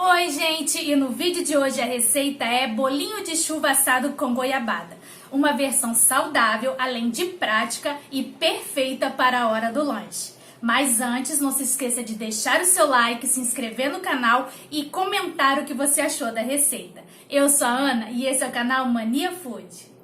Oi, gente! E no vídeo de hoje a receita é bolinho de chuva assado com goiabada. Uma versão saudável, além de prática e perfeita para a hora do lanche. Mas antes, não se esqueça de deixar o seu like, se inscrever no canal e comentar o que você achou da receita. Eu sou a Ana e esse é o canal Mania Food.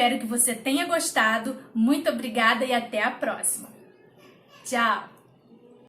Espero que você tenha gostado. Muito obrigada e até a próxima. Tchau!